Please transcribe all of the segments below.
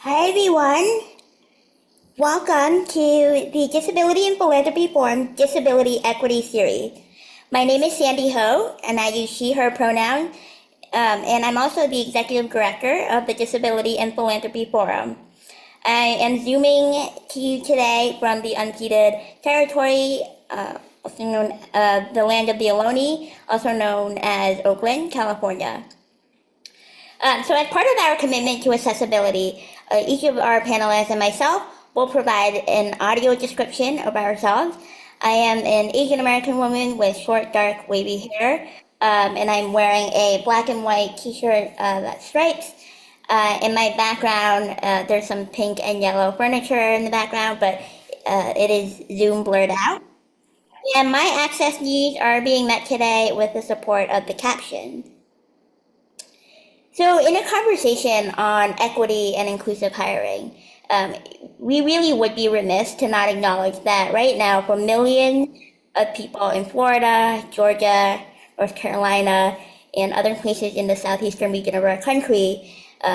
Hi everyone, welcome to the Disability and Philanthropy Forum Disability Equity Series. My name is Sandy Ho and I use she, her pronouns, and I'm also the Executive Director of the Disability and Philanthropy Forum. I am zooming to you today from the unceded territory, also known the land of the Ohlone, also known as Oakland, California. So as part of our commitment to accessibility, each of our panelists and myself will provide an audio description of ourselves. I am an Asian American woman with short, dark, wavy hair, and I'm wearing a black and white t-shirt that stripes. In my background, there's some pink and yellow furniture in the background, but it is Zoom blurred out. And my access needs are being met today with the support of the caption. So in a conversation on equity and inclusive hiring, we really would be remiss to not acknowledge that right now for millions of people in Florida, Georgia, North Carolina, and other places in the southeastern region of our country,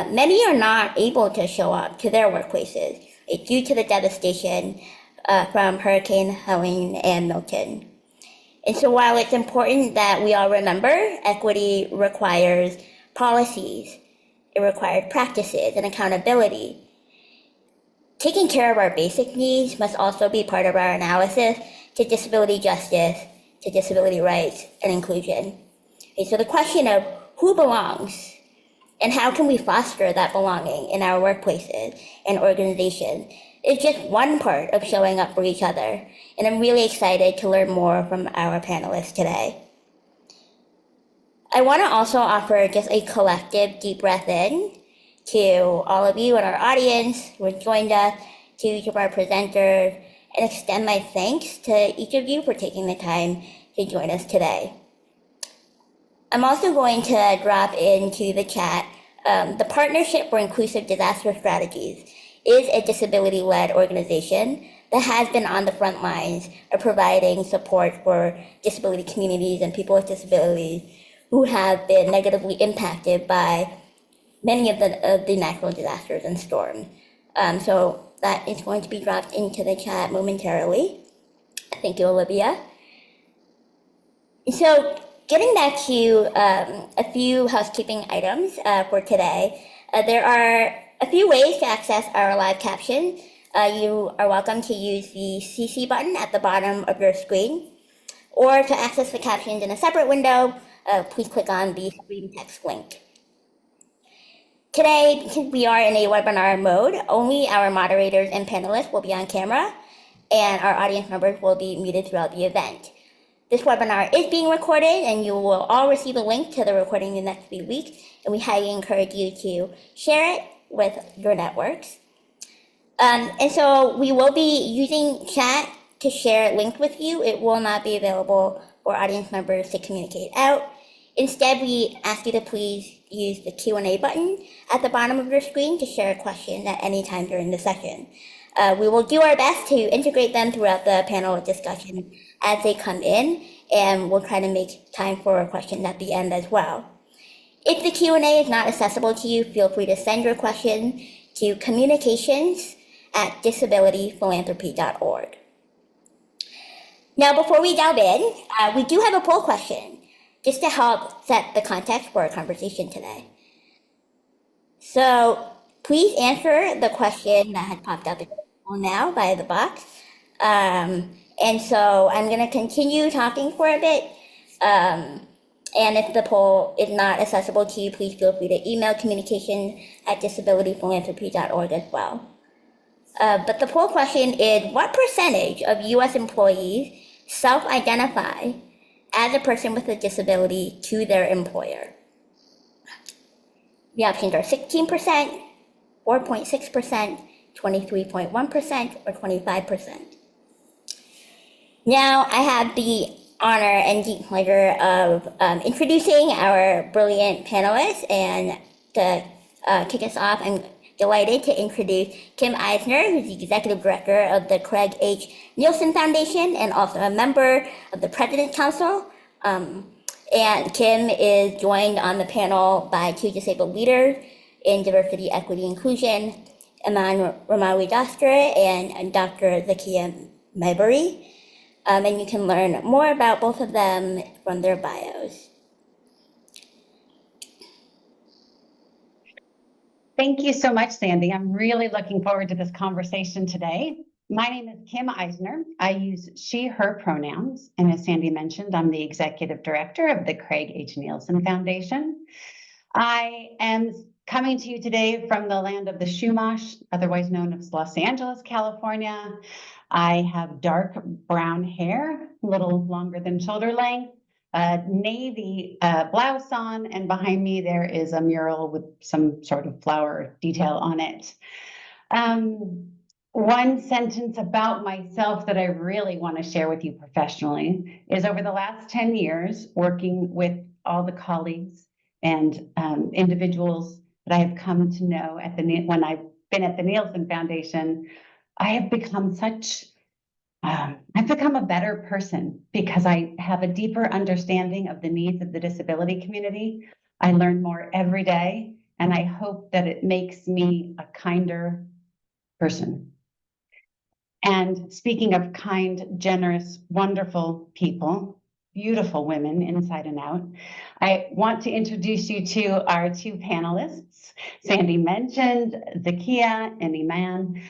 many are not able to show up to their workplaces due to the devastation from Hurricane Helene and Milton. And so while it's important that we all remember equity requires policies, it required practices and accountability. Taking care of our basic needs must also be part of our analysis to disability justice, to disability rights and inclusion. Okay, so the question of who belongs and how can we foster that belonging in our workplaces and organizations is just one part of showing up for each other. And I'm really excited to learn more from our panelists today. I want to also offer just a collective deep breath in to all of you in our audience who have joined us, to each of our presenters, and extend my thanks to each of you for taking the time to join us today. I'm also going to drop into the chat the Partnership for Inclusive Disaster Strategies is a disability-led organization that has been on the front lines of providing support for disability communities and people with disabilities who have been negatively impacted by many of the natural disasters and storms. So that is going to be dropped into the chat momentarily. Thank you, Olivia. So getting back to a few housekeeping items for today, there are a few ways to access our live caption. You are welcome to use the CC button at the bottom of your screen, or to access the captions in a separate window, please click on the screen text link. Today, because we are in a webinar mode, only our moderators and panelists will be on camera, and our audience members will be muted throughout the event. This webinar is being recorded, and you will all receive a link to the recording in the next few weeks, and we highly encourage you to share it with your networks. And so we will be using chat to share links with you. It will not be available for audience members to communicate out. Instead, we ask you to please use the Q&A button at the bottom of your screen to share a question at any time during the session. We will do our best to integrate them throughout the panel discussion as they come in, and we'll try to make time for a question at the end as well. If the Q&A is not accessible to you, feel free to send your question to communications@disabilityphilanthropy.org. Now, before we delve in, we do have a poll question just to help set the context for our conversation today. So please answer the question that had popped up now via the box. And so I'm going to continue talking for a bit. And if the poll is not accessible to you, please feel free to email communication@disabilityphilanthropy.org as well. But the poll question is, what percentage of US employees self-identify as a person with a disability to their employer? The options are 16%, 4.6%, 23.1%, or 25%. Now I have the honor and deep pleasure of introducing our brilliant panelists, and to kick us off, I'm delighted to introduce Kym Eisner, who's the Executive Director of the Craig H. Neilsen Foundation and also a member of the President's Council. And Kym is joined on the panel by two disabled leaders in diversity, equity, inclusion. Eman Rimawi-Doster and Dr. Zakia Mabry. And you can learn more about both of them from their bios. Thank you so much, Sandy. I'm really looking forward to this conversation today. My name is Kym Eisner. I use she, her pronouns. And as Sandy mentioned, I'm the executive director of the Craig H. Neilsen Foundation. I am coming to you today from the land of the Chumash, otherwise known as Los Angeles, California. I have dark brown hair, a little longer than shoulder length, navy blouse on, and behind me there is a mural with some sort of flower detail on it. One sentence about myself that I really want to share with you professionally is over the last 10 years, working with all the colleagues and individuals that I have come to know when I've been at the Neilsen Foundation, I have become I've become a better person because I have a deeper understanding of the needs of the disability community. I learn more every day, and I hope that it makes me a kinder person. And speaking of kind, generous, wonderful people, beautiful women inside and out, I want to introduce you to our two panelists. Sandy mentioned Zakia and Eman.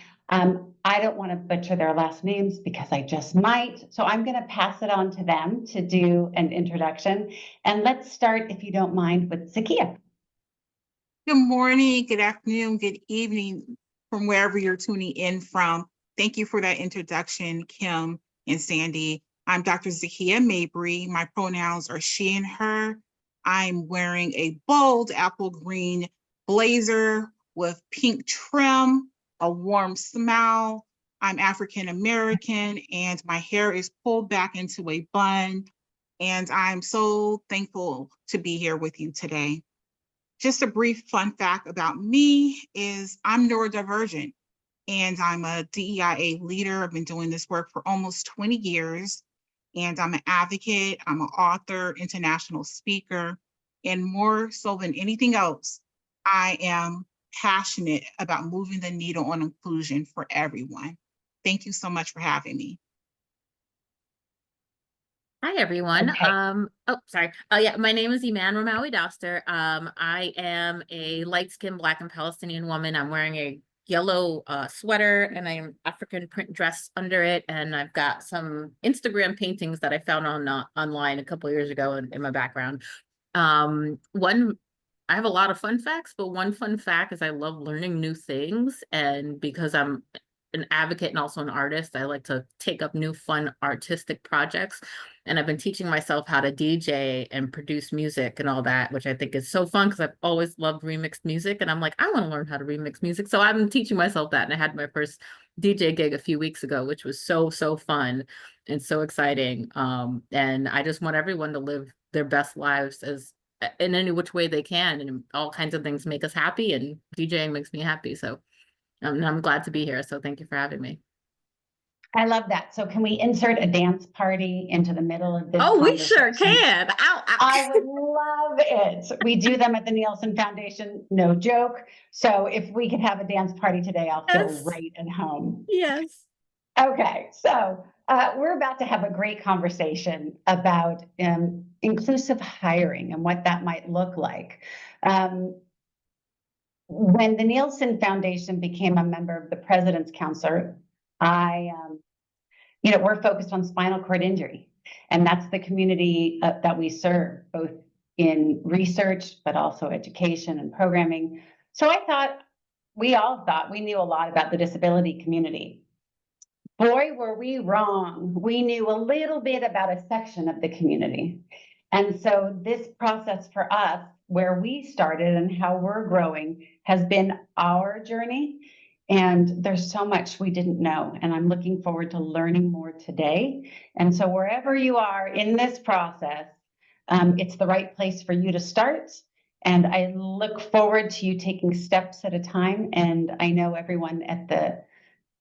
I don't want to butcher their last names because I just might. So I'm going to pass it on to them to do an introduction. And let's start, if you don't mind, with Zakia. Good morning, good afternoon, good evening from wherever you're tuning in from. Thank you for that introduction, Kym and Sandy. I'm Dr. Zakia Mabry. My pronouns are she and her. I'm wearing a bold apple green blazer with pink trim, a warm smile. I'm African American and my hair is pulled back into a bun. And I'm so thankful to be here with you today. Just a brief fun fact about me is I'm neurodivergent and I'm a DEIA leader. I've been doing this work for almost 20 years. And I'm an advocate, I'm an author, international speaker, and more so than anything else, I am passionate about moving the needle on inclusion for everyone. Thank you so much for having me. Hi, everyone. Okay. Oh, sorry. Yeah, my name is Eman Rimawi-Doster. I am a light-skinned Black and Palestinian woman. I'm wearing a yellow sweater and I'm African print dress under it. And I've got some Instagram paintings that I found on online a couple of years ago in my background. I have a lot of fun facts, but one fun fact is I love learning new things. And because I'm an advocate and also an artist, I like to take up new fun artistic projects. And I've been teaching myself how to DJ and produce music and all that, which I think is so fun because I've always loved remixed music. And I'm like, I want to learn how to remix music. So I'm teaching myself that. And I had my first DJ gig a few weeks ago, which was so fun and so exciting. And I just want everyone to live their best lives as in any which way they can. And all kinds of things make us happy. And DJing makes me happy. So I'm glad to be here. So thank you for having me. I love that. So can we insert a dance party into the middle of this? Oh, we sure can. Ow, ow. I would love it. We do them at the Neilsen Foundation, no joke. So if we could have a dance party today, I'll feel right at home. Yes. Okay, so we're about to have a great conversation about inclusive hiring and what that might look like. When the Neilsen Foundation became a member of the President's Council, we're focused on spinal cord injury, and that's the community that we serve, both in research, but also education and programming. So we all thought we knew a lot about the disability community. Boy, were we wrong. We knew a little bit about a section of the community. And so this process for us, where we started and how we're growing, has been our journey. And there's so much we didn't know. And I'm looking forward to learning more today. And so wherever you are in this process, it's the right place for you to start. And I look forward to you taking steps at a time. And I know everyone at the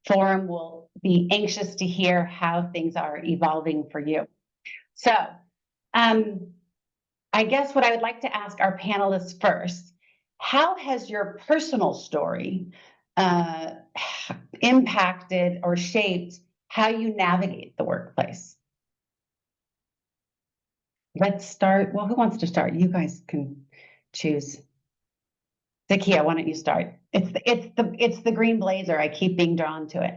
forum will be anxious to hear how things are evolving for you. So I guess what I would like to ask our panelists first, how has your personal story impacted or shaped how you navigate the workplace? Let's start. Well, who wants to start? You guys can choose. Zakia, why don't you start? It's the green blazer. I keep being drawn to it.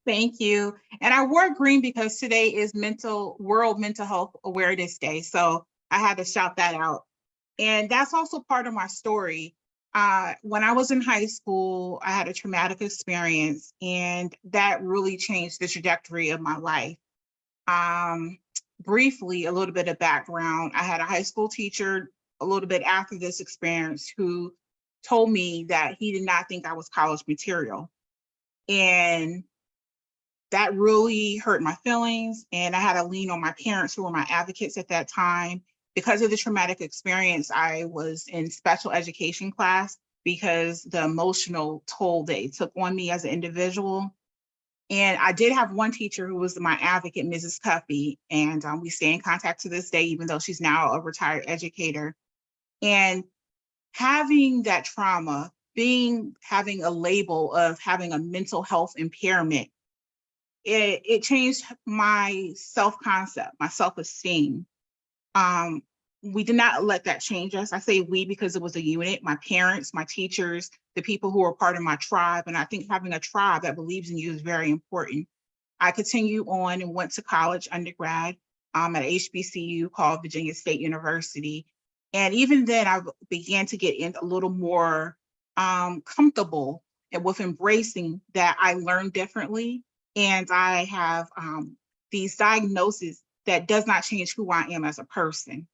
Thank you. And I wore green because today is World Mental Health Awareness Day. So I had to shout that out. And that's also part of my story. When I was in high school, I had a traumatic experience, and that really changed the trajectory of my life. Briefly, a little bit of background. I had a high school teacher a little bit after this experience who told me that he did not think I was college material. And that really hurt my feelings. And I had to lean on my parents, who were my advocates at that time. Because of the traumatic experience, I was in special education class because the emotional toll they took on me as an individual. And I did have one teacher who was my advocate, Mrs. Cuffey, and we stay in contact to this day, even though she's now a retired educator. And having that trauma, having a label of having a mental health impairment, it changed my self-concept, my self-esteem. We did not let that change us. I say we because it was a unit, my parents, my teachers, the people who were part of my tribe. And I think having a tribe that believes in you is very important. I continued on and went to college, undergrad, at HBCU called Virginia State University. And even then I began to get in a little more comfortable with embracing that I learned differently. And I have these diagnoses that does not change who I am as a person.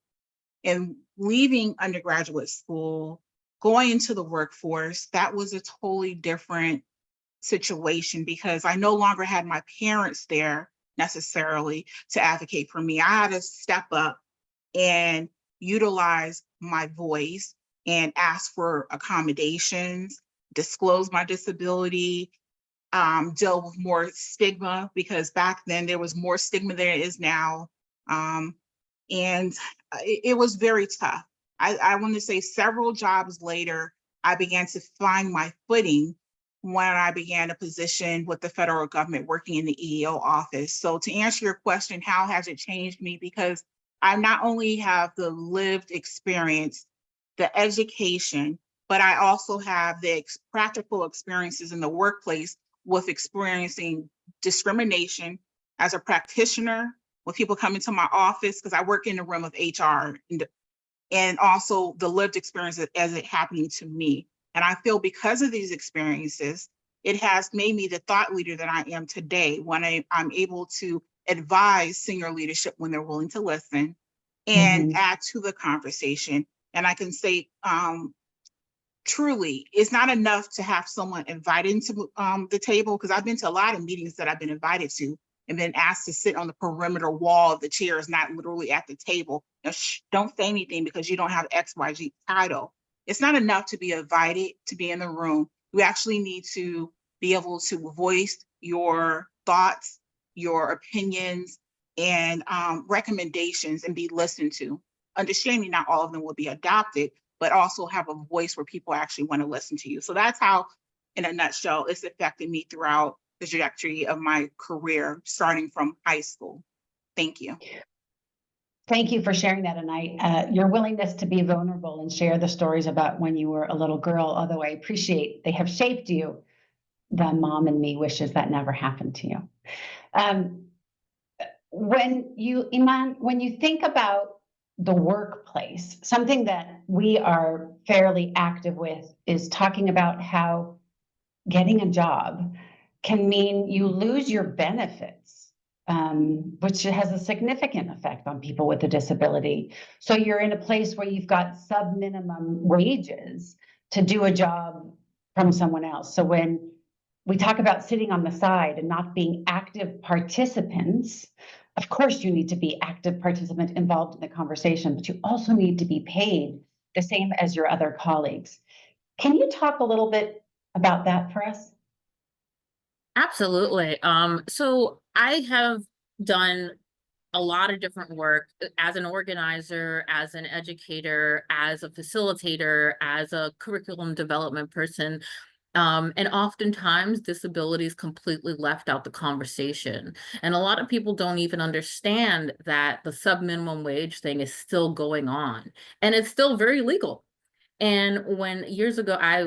And leaving undergraduate school, going into the workforce, that was a totally different situation because I no longer had my parents there necessarily to advocate for me. I had to step up and utilize my voice and ask for accommodations, disclose my disability, deal with more stigma, because back then there was more stigma than it is now. And it was very tough. I want to say several jobs later, I began to find my footing when I began a position with the federal government working in the EEO office. So to answer your question, how has it changed me? Because I not only have the lived experience, the education, but I also have the practical experiences in the workplace with experiencing discrimination as a practitioner, when people come into my office, because I work in the realm of HR, and also the lived experience as it happening to me. And I feel because of these experiences, it has made me the thought leader that I am today, when I'm able to advise senior leadership when they're willing to listen and add to the conversation. And I can say, truly, it's not enough to have someone invited to the table, because I've been to a lot of meetings that I've been invited to and been asked to sit on the perimeter wall of the chairs, not literally at the table. Now, don't say anything because you don't have XYZ title. It's not enough to be invited to be in the room. You actually need to be able to voice your thoughts, your opinions, and recommendations, and be listened to. Understanding not all of them will be adopted, but also have a voice where people actually want to listen to you. So that's how, in a nutshell, it's affected me throughout the trajectory of my career, starting from high school. Thank you. Thank you for sharing that, and your willingness to be vulnerable and share the stories about when you were a little girl, although I appreciate they have shaped you. The mom in me wishes that never happened to you. Eman, when you think about the workplace, something that we are fairly active with is talking about how getting a job can mean you lose your benefits, which has a significant effect on people with a disability. So you're in a place where you've got sub-minimum wages to do a job from someone else. So when we talk about sitting on the side and not being active participants, of course you need to be active participant involved in the conversation, but you also need to be paid the same as your other colleagues. Can you talk a little bit about that for us? Absolutely. So I have done a lot of different work as an organizer, as an educator, as a facilitator, as a curriculum development person. And oftentimes disability is completely left out the conversation. And a lot of people don't even understand that the sub-minimum wage thing is still going on, and it's still very legal. And when years ago, I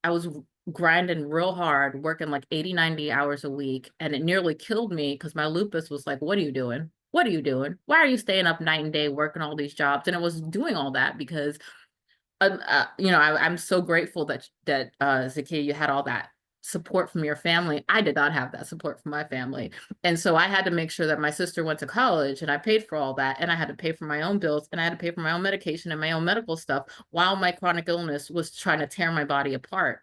was grinding real hard, working like 80, 90 hours a week, and it nearly killed me because my lupus was like, what are you doing? What are you doing? Why are you staying up night and day working all these jobs? And it was doing all that because I'm so grateful that Zakiya, you had all that support from your family. I did not have that support from my family. And so I had to make sure that my sister went to college, and I paid for all that, and I had to pay for my own bills, and I had to pay for my own medication and my own medical stuff while my chronic illness was trying to tear my body apart.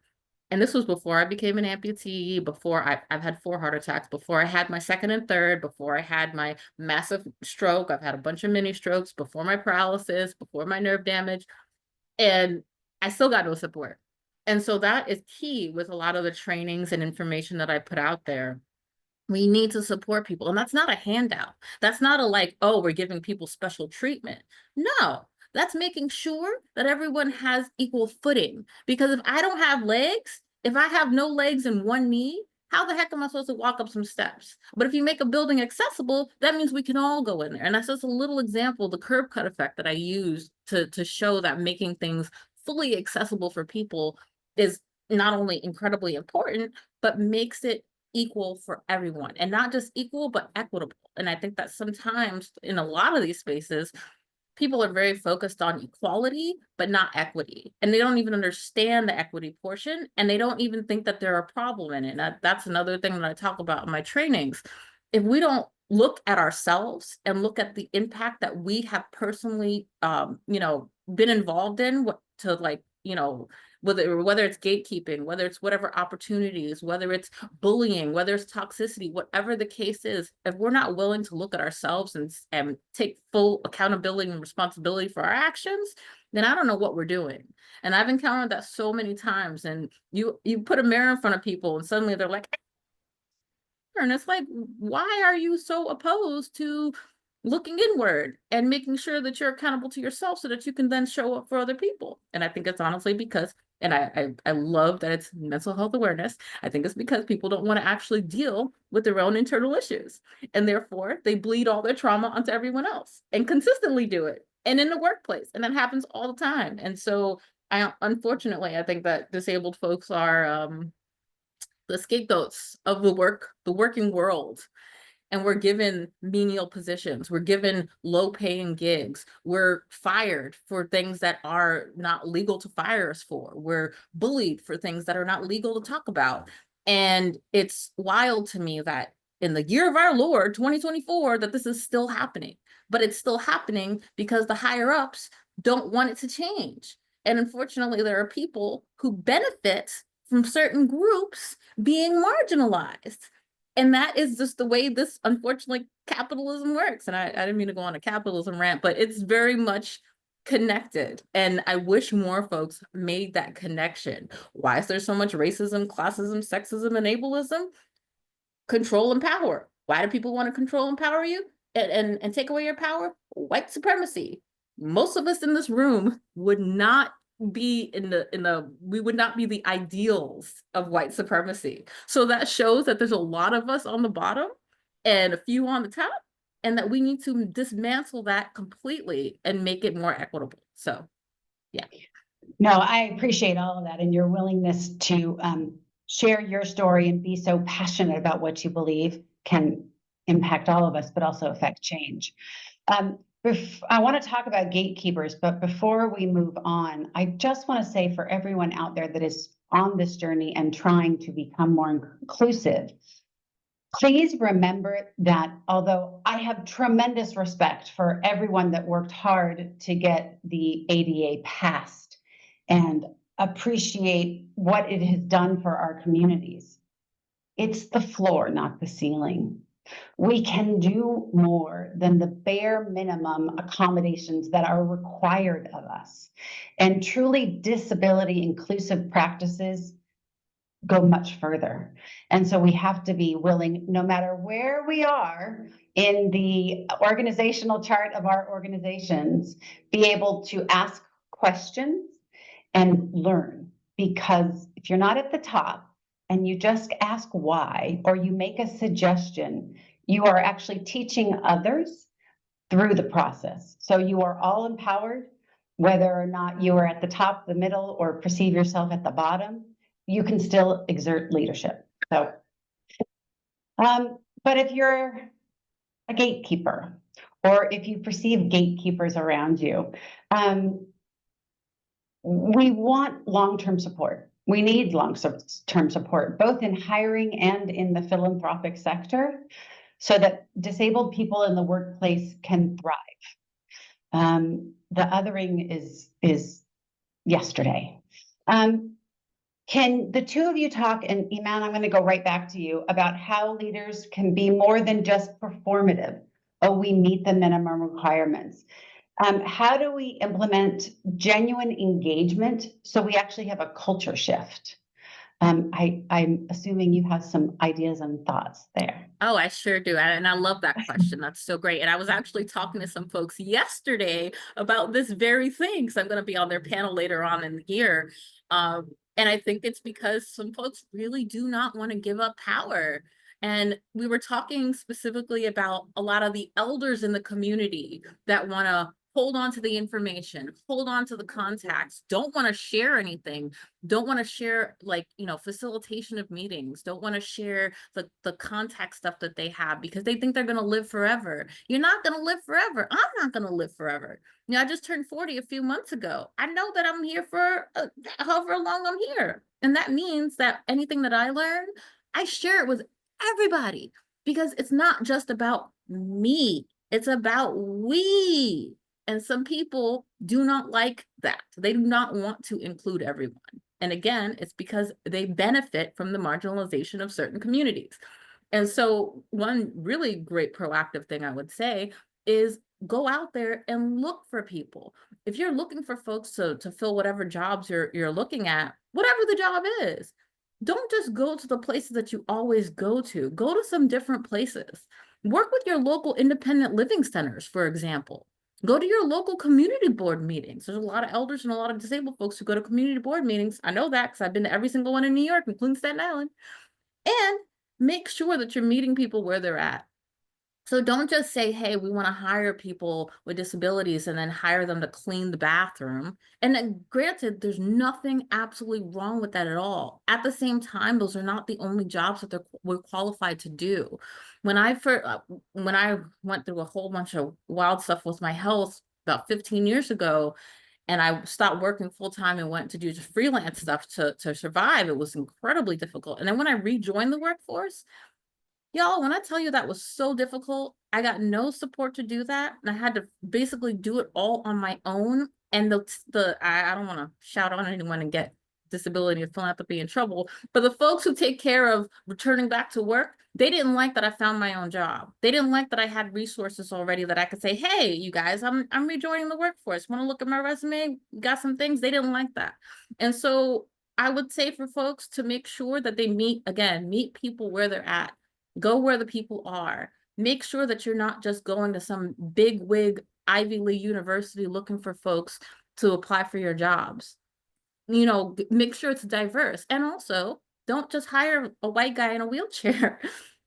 And this was before I became an amputee, before I've had 4 heart attacks, before I had my second and third, before I had my massive stroke. I've had a bunch of mini strokes, before my paralysis, before my nerve damage. And I still got no support. And so that is key with a lot of the trainings and information that I put out there. We need to support people. And that's not a handout. That's not a like, oh, we're giving people special treatment. No, that's making sure that everyone has equal footing. Because if I don't have legs, if I have no legs and one knee, how the heck am I supposed to walk up some steps? But if you make a building accessible, that means we can all go in there. And that's just a little example, the curb cut effect that I use to show that making things fully accessible for people is not only incredibly important, but makes it equal for everyone, and not just equal, but equitable. And I think that sometimes in a lot of these spaces, people are very focused on equality, but not equity. And they don't even understand the equity portion, and they don't even think that they're a problem in it. And that's another thing that I talk about in my trainings. If we don't look at ourselves and look at the impact that we have personally, been involved in, to like, whether it's gatekeeping, whether it's whatever opportunities, whether it's bullying, whether it's toxicity, whatever the case is, if we're not willing to look at ourselves and take full accountability and responsibility for our actions, then I don't know what we're doing. And I've encountered that so many times. And you put a mirror in front of people and suddenly they're like, and it's like, why are you so opposed to looking inward and making sure that you're accountable to yourself so that you can then show up for other people? And I think it's honestly because, and I love that it's mental health awareness. I think it's because people don't want to actually deal with their own internal issues. And therefore they bleed all their trauma onto everyone else and consistently do it. And in the workplace. And that happens all the time. And so unfortunately, I think that disabled folks are, the scapegoats of the working world. And we're given menial positions. We're given low paying gigs. We're fired for things that are not legal to fire us for. We're bullied for things that are not legal to talk about. And it's wild to me that in the year of our Lord, 2024, that this is still happening. But it's still happening because the higher ups don't want it to change. And unfortunately, there are people who benefit from certain groups being marginalized. And that is just the way this, unfortunately, capitalism works. And I didn't mean to go on a capitalism rant, but it's very much connected. And I wish more folks made that connection. Why is there so much racism, classism, sexism, and ableism? Control and power. Why do people want to control and power you and take away your power? White supremacy. Most of us in this room would not be we would not be the ideals of white supremacy. So that shows that there's a lot of us on the bottom and a few on the top, and that we need to dismantle that completely and make it more equitable. So yeah. No, I appreciate all of that and your willingness to share your story and be so passionate about what you believe can impact all of us, but also affect change. I want to talk about gatekeepers, but before we move on, I just want to say for everyone out there that is on this journey and trying to become more inclusive, please remember that although I have tremendous respect for everyone that worked hard to get the ADA passed and appreciate what it has done for our communities, it's the floor, not the ceiling. We can do more than the bare minimum accommodations that are required of us. And truly disability inclusive practices go much further. And so we have to be willing, no matter where we are in the organizational chart of our organizations, be able to ask questions and learn. because if you're not at the top and you just ask why, or you make a suggestion, you are actually teaching others through the process. So you are all empowered, whether or not you are at the top, the middle, or perceive yourself at the bottom, you can still exert leadership. So, but if you're a gatekeeper, or if you perceive gatekeepers around you, we want long-term support. We need long-term support, both in hiring and in the philanthropic sector, so that disabled people in the workplace can thrive. The othering is yesterday. Can the two of you talk, and Eman, I'm going to go right back to you, about how leaders can be more than just performative? Oh, we meet the minimum requirements. How do we implement genuine engagement so we actually have a culture shift? I'm assuming you have some ideas and thoughts there. Oh, I sure do. And I love that question. That's so great. And I was actually talking to some folks yesterday about this very thing. So I'm going to be on their panel later on in the year. And I think it's because some folks really do not want to give up power. And we were talking specifically about a lot of the elders in the community that want to hold on to the information, hold on to the contacts, don't want to share anything, don't want to share, like, you know, facilitation of meetings, don't want to share the contact stuff that they have because they think they're going to live forever. You're not going to live forever. I'm not going to live forever. You know, I just turned 40 a few months ago. I know that I'm here for however long I'm here. And that means that anything that I learn, I share it with everybody, because it's not just about me. It's about we. And some people do not like that. They do not want to include everyone. And again, it's because they benefit from the marginalization of certain communities. And so one really great proactive thing I would say is go out there and look for people. If you're looking for folks to fill whatever jobs you're looking at, whatever the job is, don't just go to the places that you always go to. Go to some different places. Work with your local independent living centers, for example. Go to your local community board meetings. There's a lot of elders and a lot of disabled folks who go to community board meetings. I know that because I've been to every single one in New York, including Staten Island. And make sure that you're meeting people where they're at. So don't just say, hey, we want to hire people with disabilities and then hire them to clean the bathroom. And then, granted, there's nothing absolutely wrong with that at all. At the same time, those are not the only jobs that we're qualified to do. When I went through a whole bunch of wild stuff with my health about 15 years ago, and I stopped working full time and went to do just freelance stuff to survive, it was incredibly difficult. And then when I rejoined the workforce, y'all, when I tell you that was so difficult, I got no support to do that. And I had to basically do it all on my own. And I don't want to shout on anyone and get disability and philanthropy in trouble, but the folks who take care of returning back to work, they didn't like that I found my own job. They didn't like that I had resources already that I could say, hey, you guys, I'm rejoining the workforce. Want to look at my resume? Got some things. They didn't like that. And so I would say for folks to make sure that they meet people where they're at. Go where the people are. Make sure that you're not just going to some big wig Ivy League university looking for folks to apply for your jobs. You know, make sure it's diverse. And also, don't just hire a white guy in a wheelchair.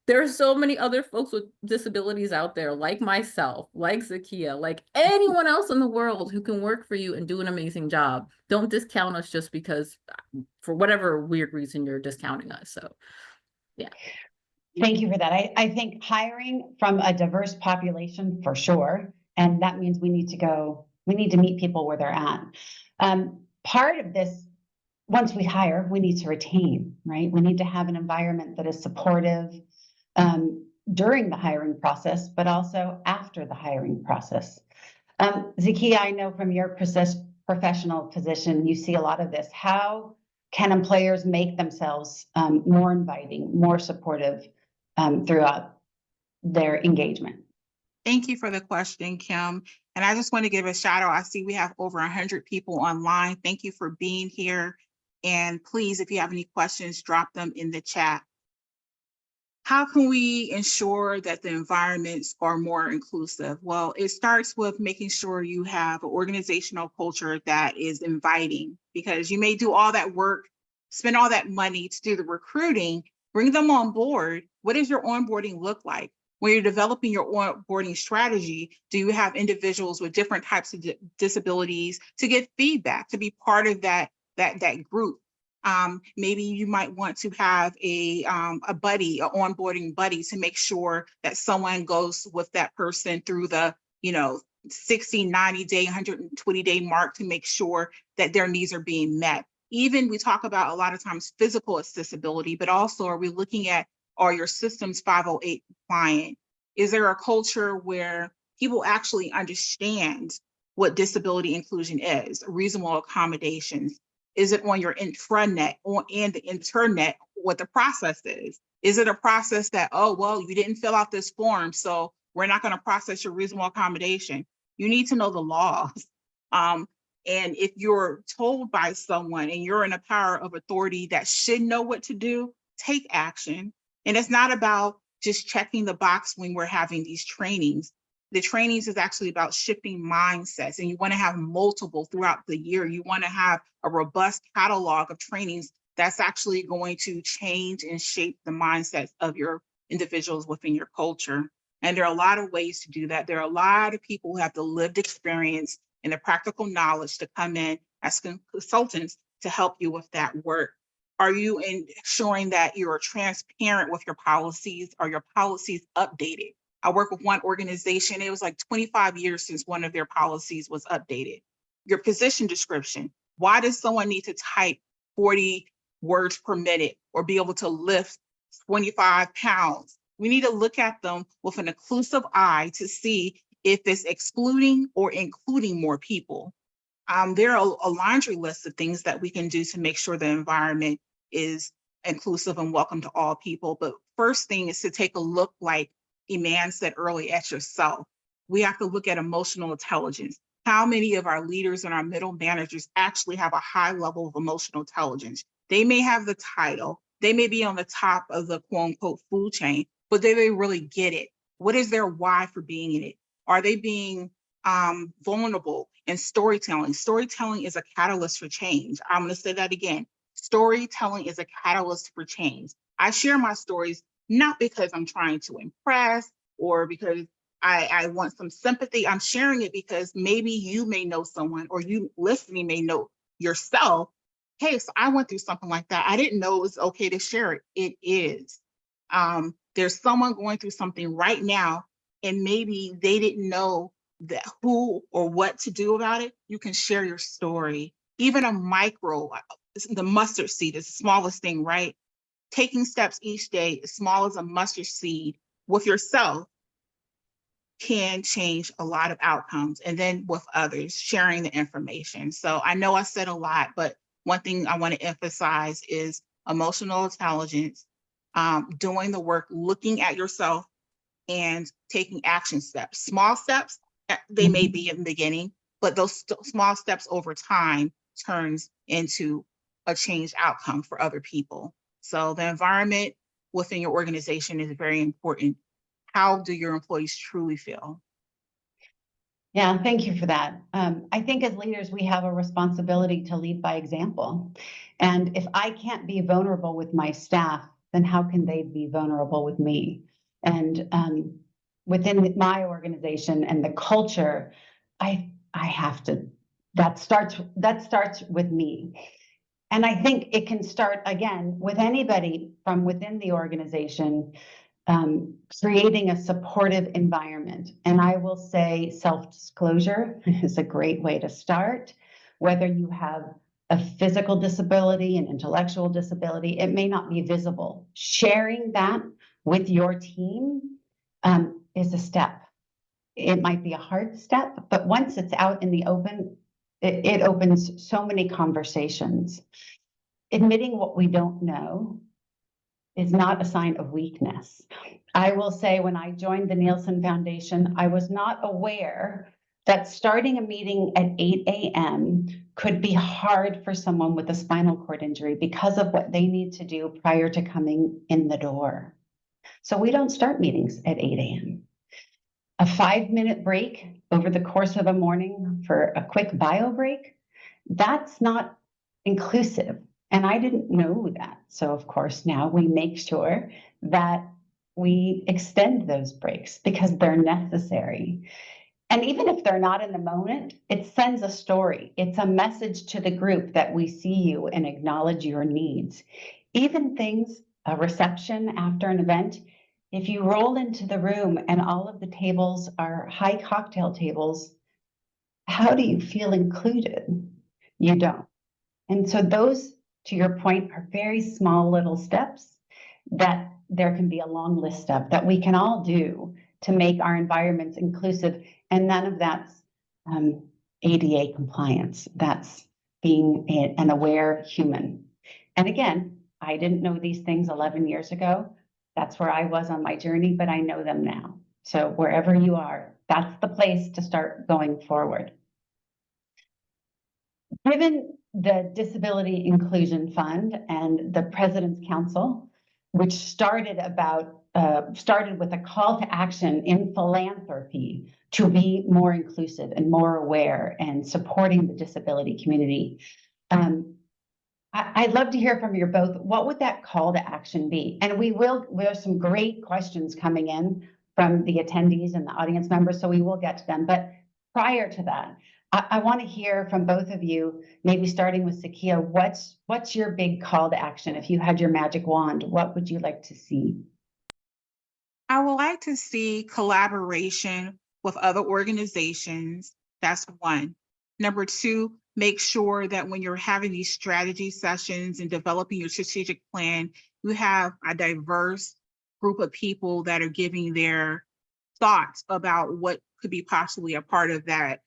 There are so many other folks with disabilities out there, like myself, like Zakiya, like anyone else in the world who can work for you and do an amazing job. Don't discount us just because, for whatever weird reason, you're discounting us. So, yeah. Thank you for that. I think hiring from a diverse population for sure. And that means we need to meet people where they're at. Part of this, once we hire, we need to retain, right? We need to have an environment that is supportive during the hiring process, but also after the hiring process. Zakiya, I know from your professional position, you see a lot of this. How can employers make themselves more inviting, more supportive throughout their engagement? Thank you for the question, Kym. And I just want to give a shout out. I see we have over 100 people online. Thank you for being here. And please, if you have any questions, drop them in the chat. How can we ensure that the environments are more inclusive? Well, it starts with making sure you have an organizational culture that is inviting, because you may do all that work, spend all that money to do the recruiting, bring them on board. What does your onboarding look like? When you're developing your onboarding strategy, do you have individuals with different types of disabilities to get feedback, to be part of that group? Maybe you might want to have a buddy, an onboarding buddy, to make sure that someone goes with that person through the, 60, 90 day, 120 day mark to make sure that their needs are being met. Even we talk about a lot of times physical accessibility, but also are we looking at, are your systems 508 compliant? Is there a culture where people actually understand what disability inclusion is, reasonable accommodations? Is it on your intranet or in the internet what the process is? Is it a process that, oh, well, you didn't fill out this form, so we're not going to process your reasonable accommodation? You need to know the laws. And if you're told by someone and you're in a power of authority that should know what to do, take action. And it's not about just checking the box when we're having these trainings. The trainings is actually about shifting mindsets, and you want to have multiple throughout the year. You want to have a robust catalog of trainings that's actually going to change and shape the mindsets of your individuals within your culture. And there are a lot of ways to do that. There are a lot of people who have the lived experience and the practical knowledge to come in as consultants to help you with that work. Are you ensuring that you're transparent with your policies? Are your policies updated? I work with one organization, it was like 25 years since one of their policies was updated. Your position description, why does someone need to type 40 words per minute or be able to lift 25 pounds? We need to look at them with an inclusive eye to see if it's excluding or including more people. There are a laundry list of things that we can do to make sure the environment is inclusive and welcome to all people. But first thing is to take a look, like Eman said earlier, at yourself. We have to look at emotional intelligence. How many of our leaders and our middle managers actually have a high level of emotional intelligence? They may have the title, they may be on the top of the quote unquote food chain, but do they really get it? What is their why for being in it? Are they being vulnerable in storytelling? Storytelling is a catalyst for change. I'm going to say that again. Storytelling is a catalyst for change. I share my stories not because I'm trying to impress or because I want some sympathy. I'm sharing it because maybe you may know someone, or you listening may know yourself. Hey, so I went through something like that. I didn't know it was okay to share it. It is. There's someone going through something right now, and maybe they didn't know that who or what to do about it. You can share your story. Even a micro, the mustard seed is the smallest thing, right? Taking steps each day, as small as a mustard seed with yourself, can change a lot of outcomes. And then with others, sharing the information. So I know I said a lot, but one thing I want to emphasize is emotional intelligence, doing the work, looking at yourself and taking action steps. Small steps, they may be in the beginning, but those small steps over time turns into a changed outcome for other people. So the environment within your organization is very important. How do your employees truly feel? Yeah, thank you for that. I think as leaders, we have a responsibility to lead by example. And if I can't be vulnerable with my staff, then how can they be vulnerable with me? And within my organization and the culture, I have to, that starts with me. And I think it can start again with anybody from within the organization, creating a supportive environment. And I will say self-disclosure is a great way to start. Whether you have a physical disability, an intellectual disability, it may not be visible. Sharing that with your team is a step. It might be a hard step, but once it's out in the open, it opens so many conversations. Admitting what we don't know is not a sign of weakness. I will say when I joined the Neilsen Foundation, I was not aware that starting a meeting at 8 a.m. could be hard for someone with a spinal cord injury because of what they need to do prior to coming in the door. So we don't start meetings at 8 a.m. A 5-minute break over the course of a morning for a quick bio break, that's not inclusive. And I didn't know that. So of course, now we make sure that we extend those breaks because they're necessary. And even if they're not in the moment, it sends a story. It's a message to the group that we see you and acknowledge your needs. Even things, a reception after an event, if you roll into the room and all of the tables are high cocktail tables, how do you feel included? You don't. And so those, to your point, are very small little steps that there can be a long list of that we can all do to make our environments inclusive. And none of that's ADA compliance. That's being an aware human. And again, I didn't know these things 11 years ago. That's where I was on my journey, but I know them now. So wherever you are, that's the place to start going forward. Given the Disability Inclusion Fund and the President's Council, which started with a call to action in philanthropy to be more inclusive and more aware and supporting the disability community. I'd love to hear from you both. What would that call to action be? And there's some great questions coming in from the attendees and the audience members, so we will get to them. But prior to that, I want to hear from both of you, maybe starting with Zakiya, what's your big call to action? If you had your magic wand, what would you like to see? I would like to see collaboration with other organizations. That's one. Number two, make sure that when you're having these strategy sessions and developing your strategic plan, you have a diverse group of people that are giving their thoughts about what could be possibly a part of that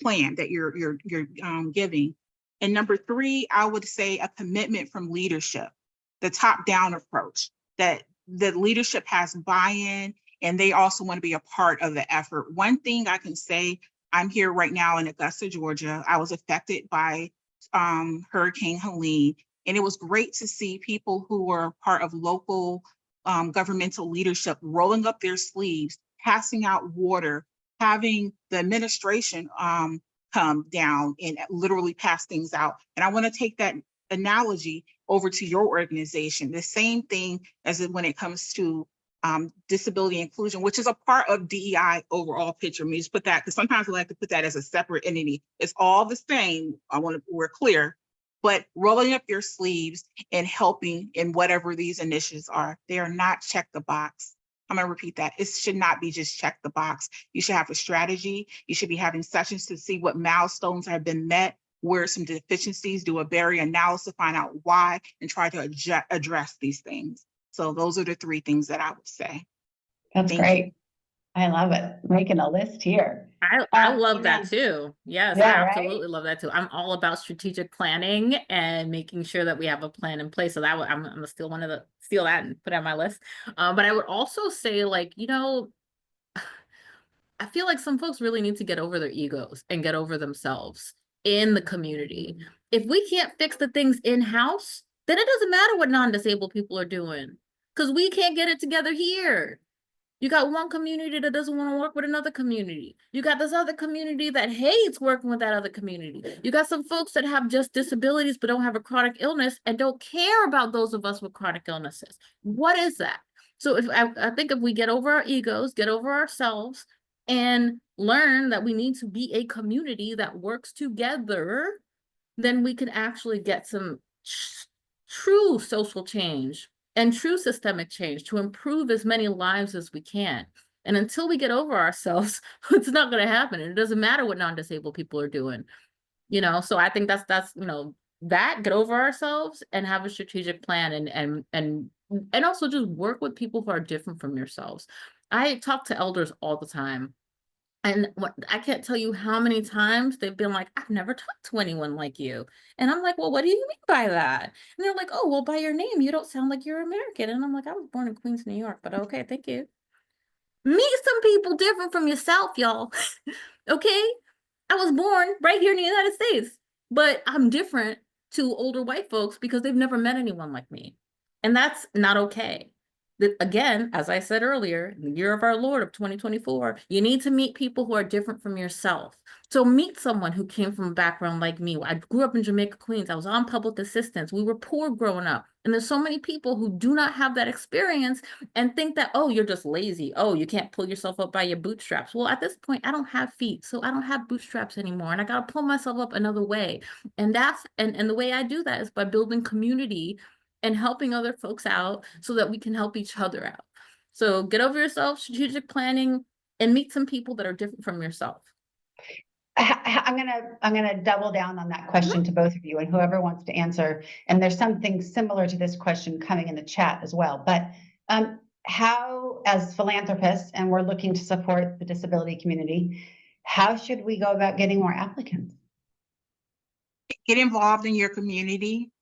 plan that you're giving. And number three, I would say a commitment from leadership, the top-down approach, that the leadership has buy-in and they also want to be a part of the effort. One thing I can say, I'm here right now in Augusta, Georgia. I was affected by Hurricane Helene, and it was great to see people who were part of local governmental leadership rolling up their sleeves, passing out water, having the administration come down and literally pass things out. And I want to take that analogy over to your organization. The same thing as when it comes to disability inclusion, which is a part of DEI overall picture. Let me just put that, because sometimes we like to put that as a separate entity. It's all the same. We're clear, but rolling up your sleeves and helping in whatever these initiatives are, they are not check the box. I'm going to repeat that. It should not be just check the box. You should have a strategy. You should be having sessions to see what milestones have been met, where some deficiencies, do a barrier analysis, find out why, and try to address these things. So those are the three things that I would say. That's Thank great. you. I love it. Making a list here. I love that Eman. too. Yes, I Yeah, right? absolutely love that too. I'm all about strategic planning and making sure that we have a plan in place. So that I'm gonna steal that and put it on my list. But I would also say, like, I feel like some folks really need to get over their egos and get over themselves in the community. If we can't fix the things in-house, then it doesn't matter what non-disabled people are doing, because we can't get it together here. You got one community that doesn't want to work with another community. You got this other community that hates working with that other community. You got some folks that have just disabilities but don't have a chronic illness and don't care about those of us with chronic illnesses. What is that? So I think if we get over our egos, get over ourselves, and learn that we need to be a community that works together, then we can actually get some true social change and true systemic change to improve as many lives as we can. And until we get over ourselves, it's not going to happen. And it doesn't matter what non-disabled people are doing, So I think that's that, get over ourselves and have a strategic plan and also just work with people who are different from yourselves. I talk to elders all the time. And I can't tell you how many times they've been like, I've never talked to anyone like you. And I'm like, well, what do you mean by that? And they're like, oh, well, by your name, you don't sound like you're American. And I'm like, I was born in Queens, New York, but okay, thank you. Meet some people different from yourself, y'all. Okay? I was born right here in the United States, but I'm different to older white folks because they've never met anyone like me. And that's not okay. that, again, as I said earlier, in the year of our Lord of 2024, you need to meet people who are different from yourself. So meet someone who came from a background like me. I grew up in Jamaica, Queens. I was on public assistance. We were poor growing up. And there's so many people who do not have that experience and think that, oh, you're just lazy. Oh, you can't pull yourself up by your bootstraps. Well, at this point, I don't have feet, so I don't have bootstraps anymore. And I got to pull myself up another way. And the way I do that is by building community and helping other folks out so that we can help each other out. So get over yourself, strategic planning, and meet some people that are different from yourself. I'm gonna double down on that question to both of you and whoever wants to answer. And there's something similar to this question coming in the chat as well. But how, as philanthropists, and we're looking to support the disability community, how should we go about getting more applicants? Get involved in your community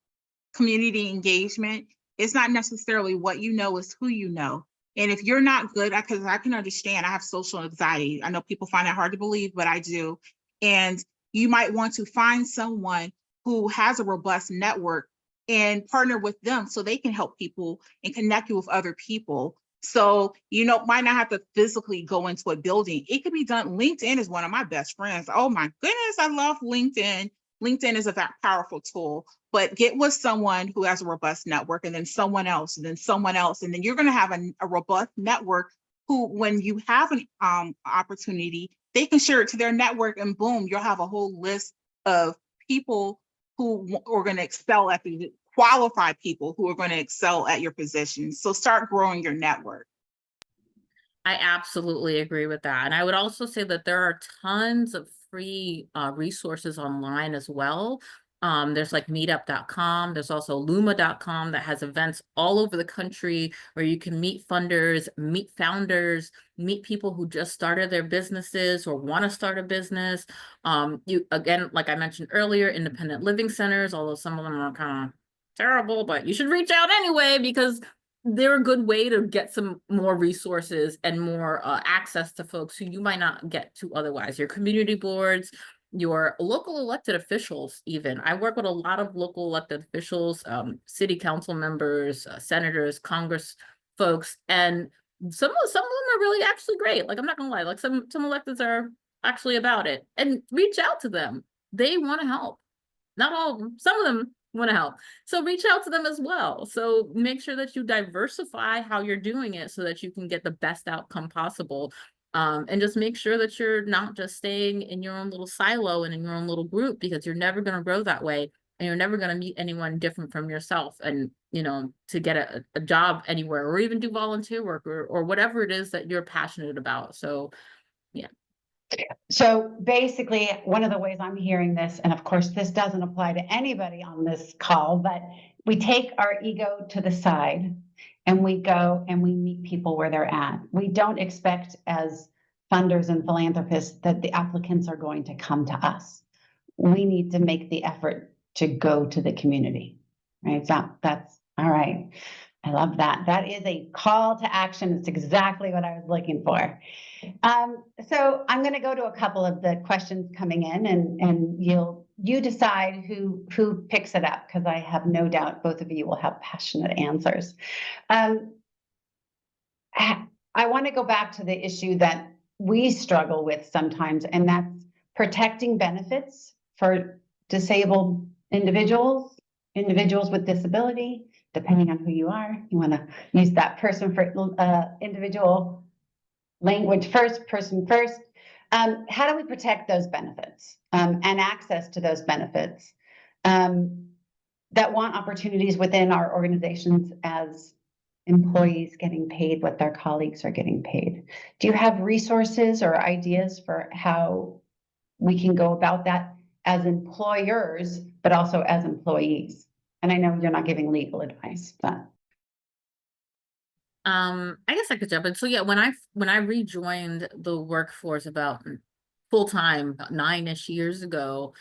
engagement. It's not necessarily what you know, it's who you know. And if you're not good, because I can understand, I have social anxiety. I know people find that hard to believe, but I do. And you might want to find someone who has a robust network and partner with them so they can help people and connect you with other people. So, might not have to physically go into a building. It could be done. LinkedIn is one of my best friends. Oh my goodness, I love LinkedIn. LinkedIn is a very powerful tool, but get with someone who has a robust network, and then someone else, and then someone else. And then you're going to have a robust network who, when you have an opportunity, they can share it to their network, and boom, you'll have a whole list of people who are going to excel at the qualified people who are going to excel at your position. So start growing your network. I absolutely agree with that. And I would also say that there are tons of free resources online as well. There's like meetup.com. There's also luma.com that has events all over the country where you can meet funders, meet founders, meet people who just started their businesses or want to start a business. Again, like I mentioned earlier, independent living centers, although some of them are kind of terrible, but you should reach out anyway because they're a good way to get some more resources and more access to folks who you might not get to otherwise. Your community boards, your local elected officials, even. I work with a lot of local elected officials, city council members, senators, Congress folks, and some of them are really actually great. Like, I'm not gonna lie, like some electeds are actually about it. And reach out to them. They want to help. Not all of them, some of them want to help. So reach out to them as well. So make sure that you diversify how you're doing it so that you can get the best outcome possible. And just make sure that you're not just staying in your own little silo and in your own little group, because you're never going to grow that way. And you're never going to meet anyone different from yourself. And, to get a job anywhere or even do volunteer work or whatever it is that you're passionate about. So, yeah. So basically, one of the ways I'm hearing this, and of course, this doesn't apply to anybody on this call, but we take our ego to the side and we go and we meet people where they're at. We don't expect, as funders and philanthropists, that the applicants are going to come to us. We need to make the effort to go to the community, right? So that's all right. I love that. That is a call to action. It's exactly what I was looking for. So I'm going to go to a couple of the questions coming in, and you decide who picks it up, because I have no doubt both of you will have passionate answers. I want to go back to the issue that we struggle with sometimes, and that's protecting benefits for disabled individuals with disability. Depending on who you are, you want to use that person for individual language first, person first. How do we protect those benefits and access to those benefits that want opportunities within our organizations as employees getting paid what their colleagues are getting paid? Do you have resources or ideas for how we can go about that as employers, but also as employees? And I know you're not giving legal advice, but. I guess I could jump in. So yeah, when I rejoined the workforce about full-time about 9-ish years ago,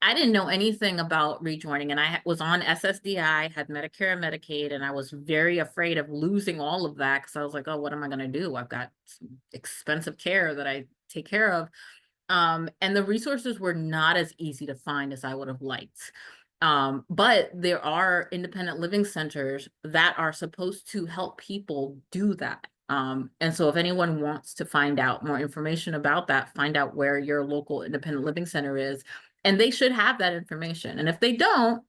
I didn't know anything about rejoining, and I was on SSDI, had Medicare and Medicaid, and I was very afraid of losing all of that because I was like, oh, what am I going to do? I've got some expensive care that I take care of. And the resources were not as easy to find as I would have liked. But there are independent living centers that are supposed to help people do that. And so if anyone wants to find out more information about that, find out where your local independent living center is, and they should have that information. And if they don't,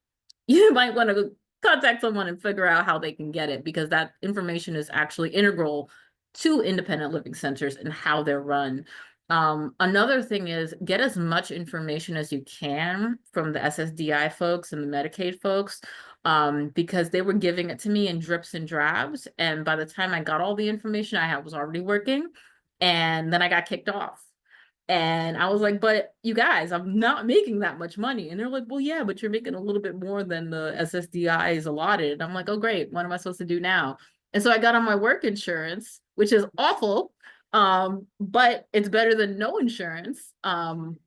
you might want to contact someone and figure out how they can get it, because that information is actually integral to independent living centers and how they're run. Another thing is get as much information as you can from the SSDI folks and the Medicaid folks, because they were giving it to me in drips and drabs. And by the time I got all the information, I was already working, and then I got kicked off. And I was like, but you guys, I'm not making that much money. And they're like, well, yeah, but you're making a little bit more than the SSDI is allotted. And I'm like, oh, great. What am I supposed to do now? And so I got on my work insurance, which is awful. But it's better than no insurance. And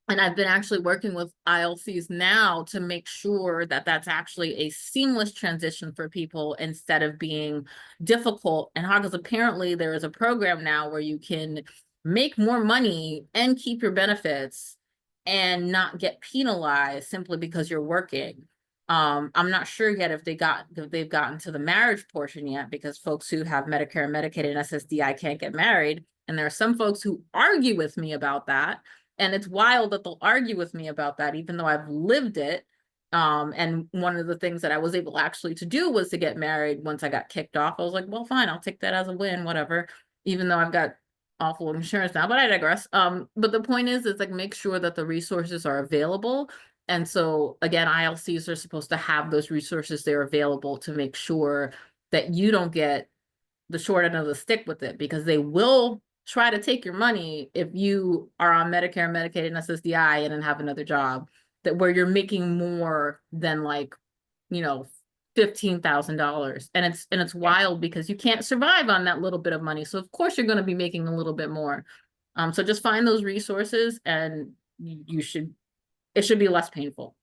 I've been actually working with ILCs now to make sure that that's actually a seamless transition for people instead of being difficult and hard. Because apparently there is a program now where you can make more money and keep your benefits and not get penalized simply because you're working. I'm not sure yet if they've gotten to the marriage portion yet, because folks who have Medicare, Medicaid, and SSDI can't get married. And there are some folks who argue with me about that. And it's wild that they'll argue with me about that, even though I've lived it. And one of the things that I was able actually to do was to get married once I got kicked off. I was like, well, fine, I'll take that as a win, whatever, even though I've got awful insurance now, but I digress. But the point is like, make sure that the resources are available. And so again, ILCs are supposed to have those resources there available to make sure that you don't get the short end of the stick with it, because they will try to take your money if you are on Medicare, Medicaid, and SSDI and then have another job that where you're making more than like, you know, $15,000. And it's wild because you can't survive on that little bit of money. So of course you're going to be making a little bit more. So just find those resources and it should be less painful.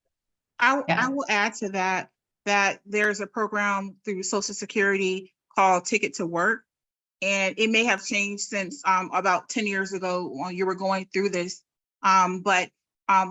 I will add to that there's a program through Social Security called Ticket to Work. And it may have changed since about 10 years ago when you were going through this. But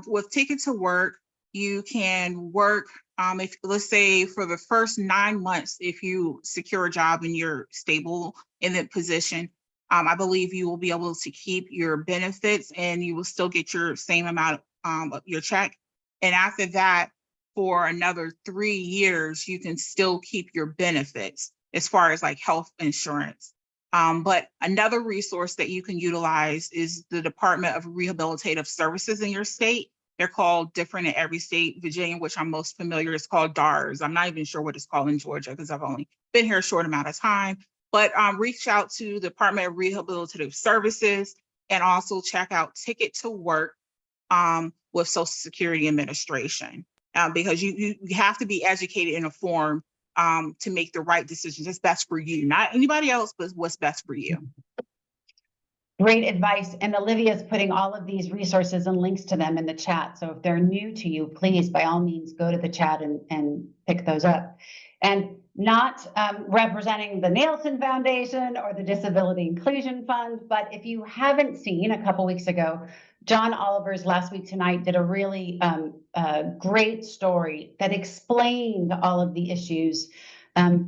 with Ticket to Work, you can work, if let's say for the first 9 months, if you secure a job and you're stable in that position, I believe you will be able to keep your benefits and you will still get your same amount of your check. And after that, for another 3 years, you can still keep your benefits as far as like health insurance. But another resource that you can utilize is the Department of Rehabilitative Services in your state. They're called different in every state. Virginia, which I'm most familiar, is called DARS. I'm not even sure what it's called in Georgia because I've only been here a short amount of time. But reach out to the Department of Rehabilitative Services and also check out Ticket to Work with Social Security Administration, because you have to be educated and informed to make the right decisions. It's best for you, not anybody else, but what's best for you. Great advice. And Olivia's putting all of these resources and links to them in the chat. So if they're new to you, please, by all means, go to the chat and pick those up. And not representing the Neilsen Foundation or the Disability Inclusion Fund, but if you haven't seen, a couple weeks ago, John Oliver's Last Week Tonight did a really great story that explained all of the issues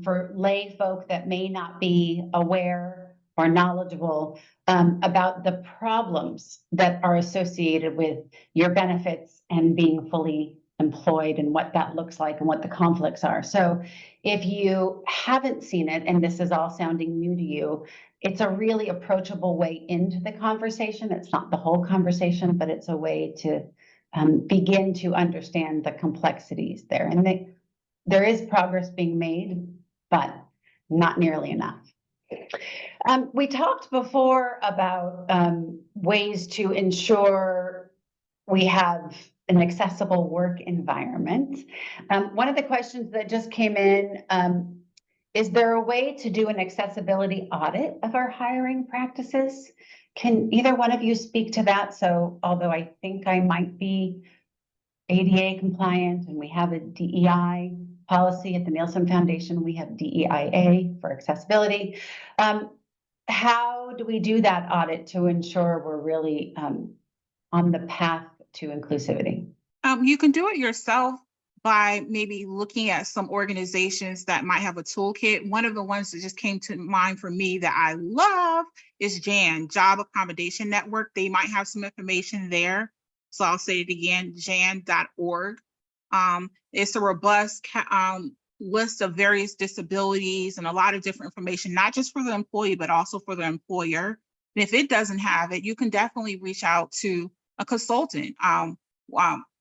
for lay folk that may not be aware or knowledgeable about the problems that are associated with your benefits and being fully employed and what that looks like and what the conflicts are. So if you haven't seen it and this is all sounding new to you, it's a really approachable way into the conversation. It's not the whole conversation, but it's a way to begin to understand the complexities there. And there is progress being made, but not nearly enough. We talked before about ways to ensure we have an accessible work environment. One of the questions that just came in, is there a way to do an accessibility audit of our hiring practices? Can either one of you speak to that? So although I think I might be ADA compliant and we have a DEI policy at the Neilsen Foundation, we have DEIA for accessibility. How do we do that audit to ensure we're really on the path to inclusivity? You can do it yourself, by maybe looking at some organizations that might have a toolkit. One of the ones that just came to mind for me that I love is JAN, Job Accommodation Network. They might have some information there. So I'll say it again, jan.org. It's a robust list of various disabilities and a lot of different information, not just for the employee, but also for the employer. And if it doesn't have it, you can definitely reach out to a consultant.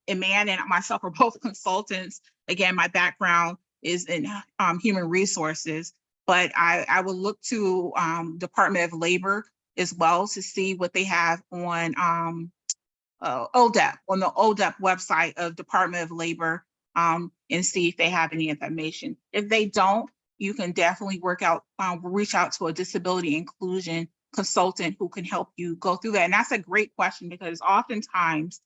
Eman and myself are both consultants. Again, my background is in human resources, but I will look to Department of Labor as well to see what they have on ODEP, on the ODEP website of Department of Labor, and see if they have any information. If they don't, you can definitely reach out to a disability inclusion consultant who can help you go through that. And that's a great question, because oftentimes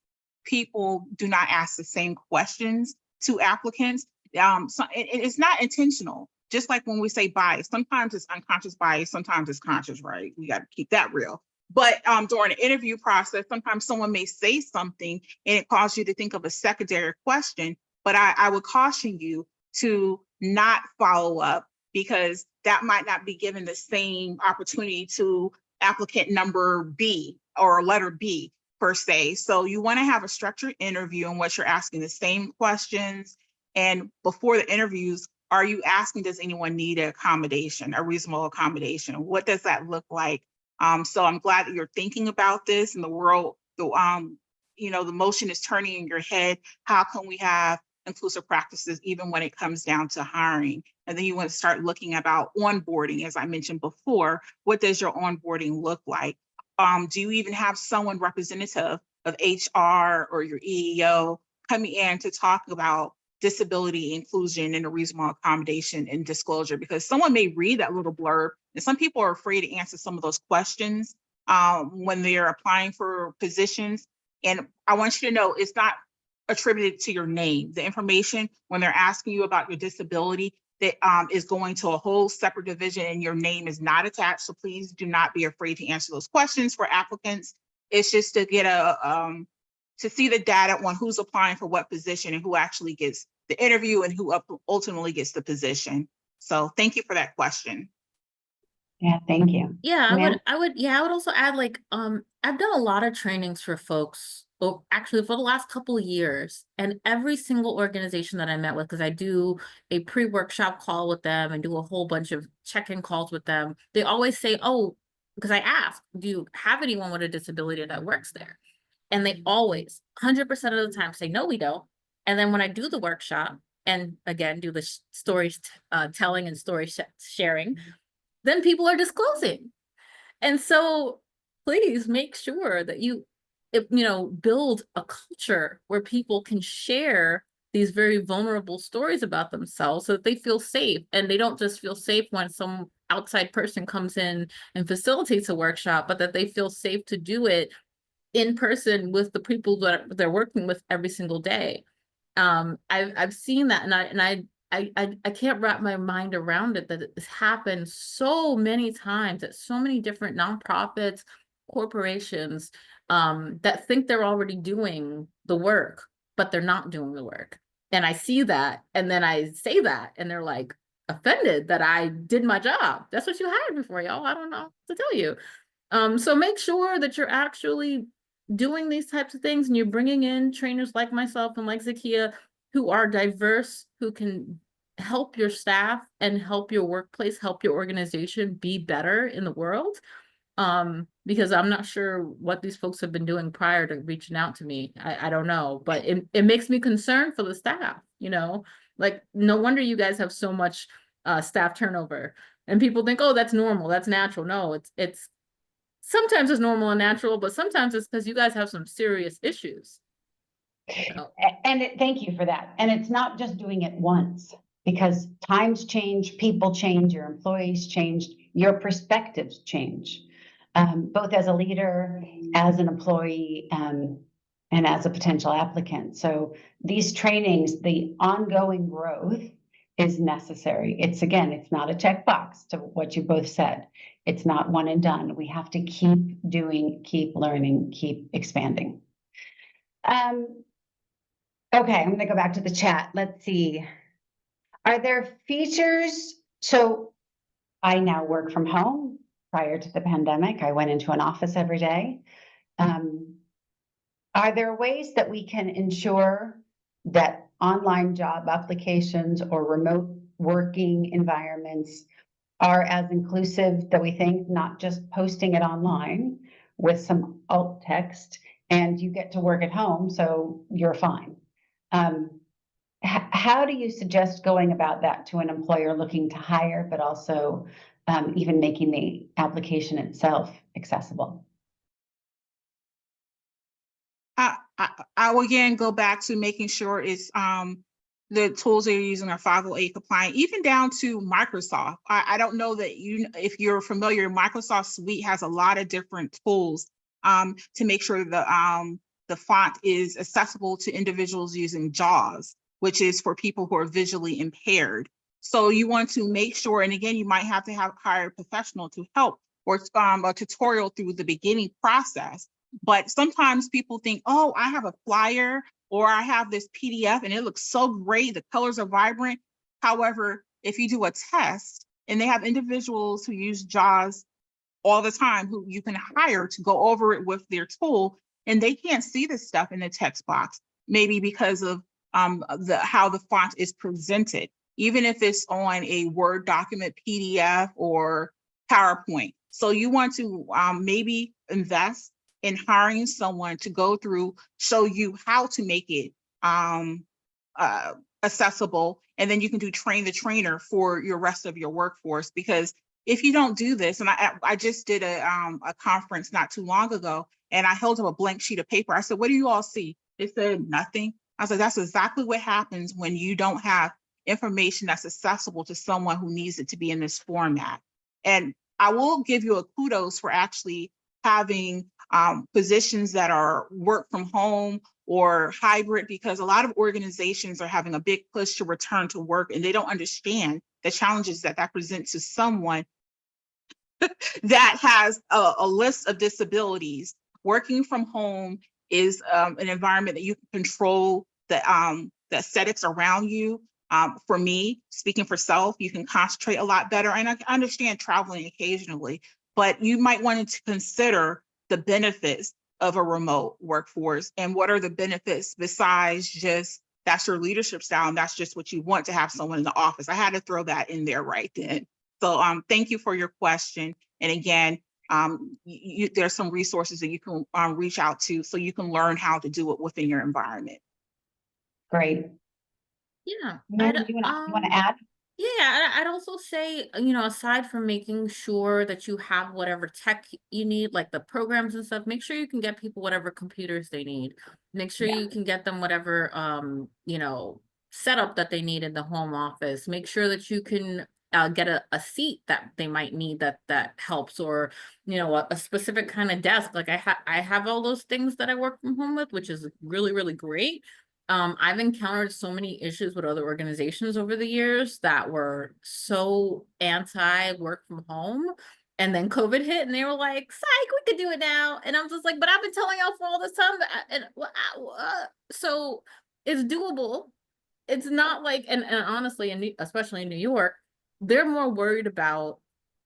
people do not ask the same questions to applicants. It's not intentional. Just like when we say bias, sometimes it's unconscious bias, sometimes it's conscious, right? We got to keep that real. But during the interview process, sometimes someone may say something and it causes you to think of a secondary question. But I would caution you to not follow up, because that might not be given the same opportunity to applicant number B or letter B per se. So you want to have a structured interview in which you're asking the same questions. And before the interviews, are you asking, does anyone need an accommodation, a reasonable accommodation? What does that look like? So I'm glad that you're thinking about this, and the world, the motion is turning in your head. How can we have inclusive practices even when it comes down to hiring? And then you want to start looking about onboarding. As I mentioned before, what does your onboarding look like? Do you even have someone representative of HR or your EEO coming in to talk about disability inclusion and a reasonable accommodation and disclosure? Because someone may read that little blurb, and some people are afraid to answer some of those questions when they're applying for positions. And I want you to know, it's not attributed to your name. The information, when they're asking you about your disability, that is going to a whole separate division, and your name is not attached. So please do not be afraid to answer those questions for applicants. It's just to get to see the data on who's applying for what position and who actually gets the interview and who ultimately gets the position. So thank you for that question. Yeah, thank you. Yeah, Ma'am? I would also add, like, I've done a lot of trainings for folks, actually for the last couple of years, and every single organization that I met with, because I do a pre-workshop call with them and do a whole bunch of check-in calls with them, they always say, oh, because I ask, do you have anyone with a disability that works there? And they always, 100% of the time, say, no, we don't. And then when I do the workshop, and again, do the stories telling and story sharing, then people are disclosing. And so please make sure that you build a culture where people can share these very vulnerable stories about themselves so that they feel safe. And they don't just feel safe when some outside person comes in and facilitates a workshop, but that they feel safe to do it in person with the people that they're working with every single day. I've seen that, and I can't wrap my mind around it, that it's happened so many times at so many different nonprofits, corporations, that think they're already doing the work, but they're not doing the work. And I see that, and then I say that, and they're like offended that I did my job. That's what you hired me for, y'all. I don't know what to tell you. So make sure that you're actually doing these types of things, and you're bringing in trainers like myself and like Zakia, who are diverse, who can help your staff and help your workplace, help your organization be better in the world. Because I'm not sure what these folks have been doing prior to reaching out to me. I don't know, but it makes me concerned for the staff, like, no wonder you guys have so much staff turnover, and people think, oh, that's normal, that's natural. No, it's sometimes it's normal and natural, but sometimes it's because you guys have some serious issues. Thank you for that. And it's not just doing it once, because times change, people change, your employees change, your perspectives change, both as a leader, as an employee, and as a potential applicant. So these trainings, the ongoing growth is necessary. It's not a checkbox to what you both said. It's not one and done. We have to keep doing, keep learning, keep expanding. Okay, I'm gonna go back to the chat. Let's see. Are there features? So I now work from home. Prior to the pandemic, I went into an office every day. Are there ways that we can ensure that online job applications or remote working environments are as inclusive that we think, not just posting it online with some alt text and you get to work at home, so you're fine? How do you suggest going about that to an employer looking to hire, but also even making the application itself accessible? I will again go back to making sure it's the tools that you're using are 508 compliant, even down to Microsoft. I don't know that if you're familiar, Microsoft Suite has a lot of different tools to make sure the font is accessible to individuals using JAWS, which is for people who are visually impaired. So you want to make sure, and again, you might have to hire a professional to help, or a tutorial through the beginning process. But sometimes people think, oh, I have a flyer or I have this PDF and it looks so great. The colors are vibrant. However, if you do a test, and they have individuals who use JAWS all the time who you can hire to go over it with their tool, and they can't see this stuff in the text box, maybe because of how the font is presented, even if it's on a Word document, PDF, or PowerPoint. So you want to maybe invest in hiring someone to go through, show you how to make it accessible, and then you can do train the trainer for your rest of your workforce. Because if you don't do this, and I just did a conference not too long ago, and I held up a blank sheet of paper. I said, what do you all see? They said nothing. I said, that's exactly what happens when you don't have information that's accessible to someone who needs it to be in this format. And I will give you a kudos for actually having positions that are work from home or hybrid, because a lot of organizations are having a big push to return to work, and they don't understand the challenges that presents to someone that has a list of disabilities. Working from home is an environment that you can control the aesthetics around you. For me, speaking for self, you can concentrate a lot better. And I understand traveling occasionally, but you might want to consider the benefits of a remote workforce, and what are the benefits besides just that's your leadership style and that's just what you want to have someone in the office. I had to throw that in there right then. So thank you for your question. And again, there's some resources that you can reach out to so you can learn how to do it within your environment. Great. Yeah. Mary, you want to add? Yeah, I'd also say, aside from making sure that you have whatever tech you need, like the programs and stuff, make sure you can get people whatever computers they need. Make sure you can get them whatever, setup that they need in the home office. Make sure that you can get a seat that they might need that helps, or, a specific kind of desk. Like I have all those things that I work from home with, which is really, really great. I've encountered so many issues with other organizations over the years that were so anti work from home. And then COVID hit and they were like, psych, we could do it now. And I'm just like, but I've been telling y'all for all this time. So it's doable. It's not like, and honestly, especially in New York, they're more worried about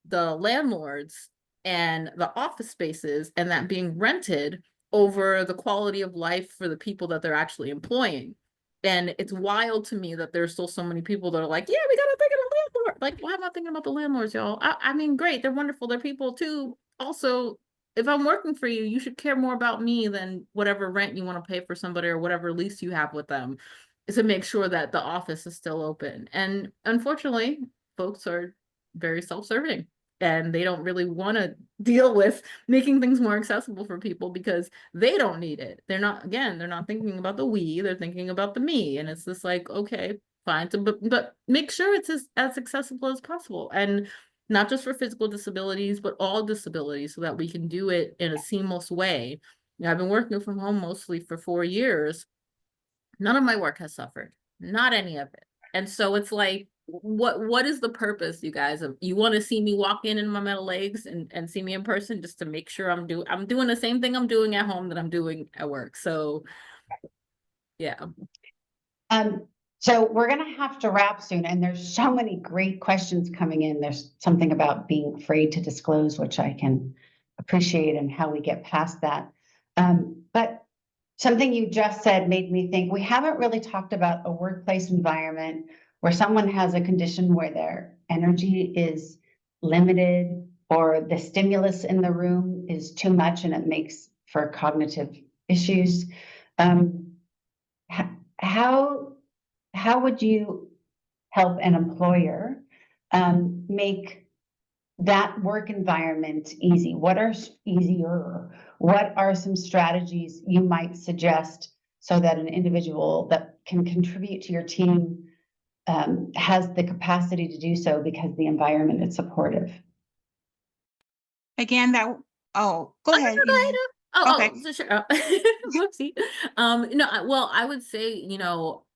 the landlords and the office spaces and that being rented over the quality of life for the people that they're actually employing. And it's wild to me that there's still so many people that are like, yeah, we gotta think of the landlord. Like, why am I thinking about the landlords, y'all? I mean, great, they're wonderful, they're people too. Also, if I'm working for you, you should care more about me than whatever rent you want to pay for somebody or whatever lease you have with them, to make sure that the office is still open. And unfortunately, folks are very self-serving, and they don't really want to deal with making things more accessible for people because they don't need it. They're not thinking about the we, they're thinking about the me. And it's just like, okay, fine. So, but make sure it's as accessible as possible. And not just for physical disabilities, but all disabilities, so that we can do it in a seamless way. I've been working from home mostly for 4 years. None of my work has suffered, not any of it. And so it's like, what is the purpose, you guys? You want to see me walk in my metal legs and see me in person just to make sure I'm doing the same thing I'm doing at home that I'm doing at work. So yeah. So we're going to have to wrap soon, and there's so many great questions coming in. There's something about being afraid to disclose, which I can appreciate, and how we get past that. But something you just said made me think we haven't really talked about a workplace environment where someone has a condition where their energy is limited, or the stimulus in the room is too much and it makes for cognitive issues. How would you help an employer make that work environment easy? What are easier? What are some strategies you might suggest so that an individual that can contribute to your team has the capacity to do so because the environment is supportive? Again, go ahead, Go ahead. Eman. Okay. So sure. Whoopsie. Well, I would say,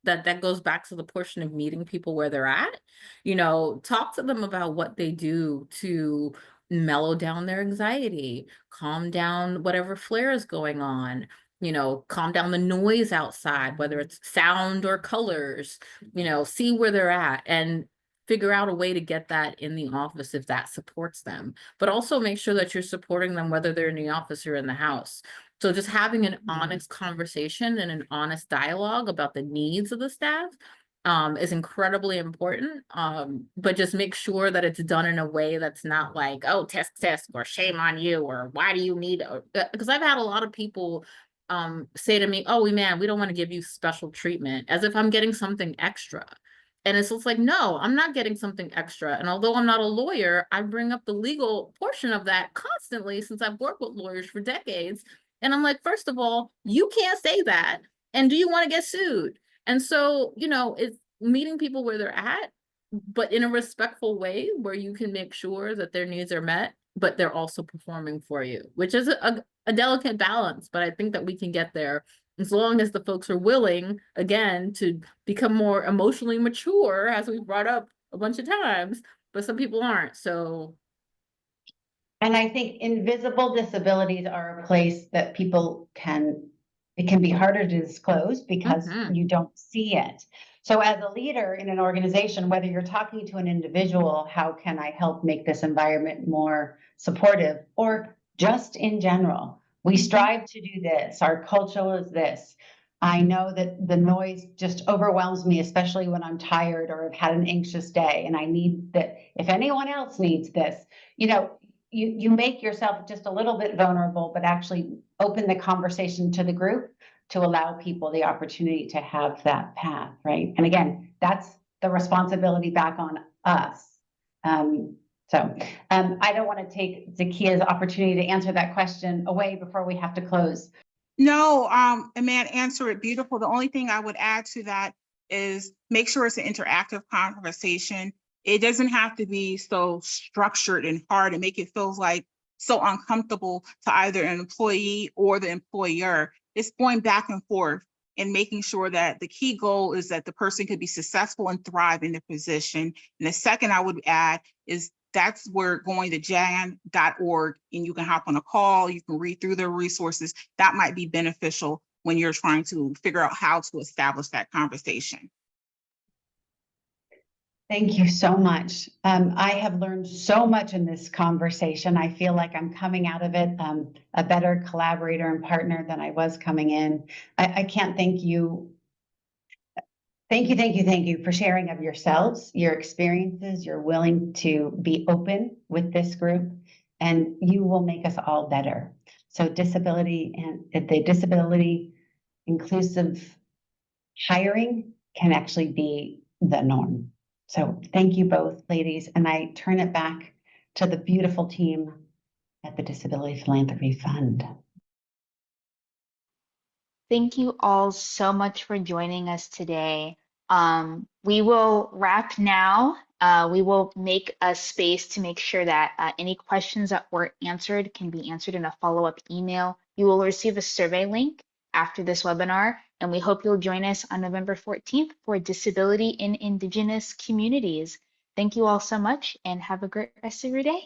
that goes back to the portion of meeting people where they're at. Talk to them about what they do to mellow down their anxiety, calm down whatever flare is going on, calm down the noise outside, whether it's sound or colors, see where they're at and figure out a way to get that in the office if that supports them. But also make sure that you're supporting them whether they're in the office or in the house. So just having an honest conversation and an honest dialogue about the needs of the staff is incredibly important. But just make sure that it's done in a way that's not like, oh, test, or shame on you, or why do you need, because I've had a lot of people say to me, oh, man, we don't want to give you special treatment, as if I'm getting something extra. And it's just like, no, I'm not getting something extra. And although I'm not a lawyer, I bring up the legal portion of that constantly since I've worked with lawyers for decades. And I'm like, first of all, you can't say that. And do you want to get sued? And so, it's meeting people where they're at, but in a respectful way where you can make sure that their needs are met, but they're also performing for you, which is a delicate balance. But I think that we can get there as long as the folks are willing, again, to become more emotionally mature, as we've brought up a bunch of times, but some people aren't. So. And I think invisible disabilities are a place that it can be harder to disclose because you don't see it. So as a leader in an organization, whether you're talking to an individual, how can I help make this environment more supportive, or just in general, we strive to do this, our culture is this. I know that the noise just overwhelms me, especially when I'm tired or have had an anxious day, and I need that. If anyone else needs this, you make yourself just a little bit vulnerable, but actually open the conversation to the group to allow people the opportunity to have that path, right? And again, that's the responsibility back on us. I don't want to take Zakia's opportunity to answer that question away before we have to close. No, Eman answered it beautiful. The only thing I would add to that is make sure it's an interactive conversation. It doesn't have to be so structured and hard and make it feel like so uncomfortable to either an employee or the employer. It's going back and forth and making sure that the key goal is that the person could be successful and thrive in their position. And the second I would add is that's where going to jan.org, and you can hop on a call, you can read through the resources. That might be beneficial when you're trying to figure out how to establish that conversation. Thank you so much. I have learned so much in this conversation. I feel like I'm coming out of it a better collaborator and partner than I was coming in. I can't thank you. Thank you for sharing of yourselves, your experiences. You're willing to be open with this group, and you will make us all better. So disability and the disability inclusive hiring can actually be the norm. So thank you both, ladies. And I turn it back to the beautiful team at the Disability Philanthropy Fund. Thank you all so much for joining us today. We will wrap now. We will make a space to make sure that any questions that were answered can be answered in a follow-up email. You will receive a survey link after this webinar, and we hope you'll join us on November 14th for Disability in Indigenous Communities. Thank you all so much, and have a great rest of your day.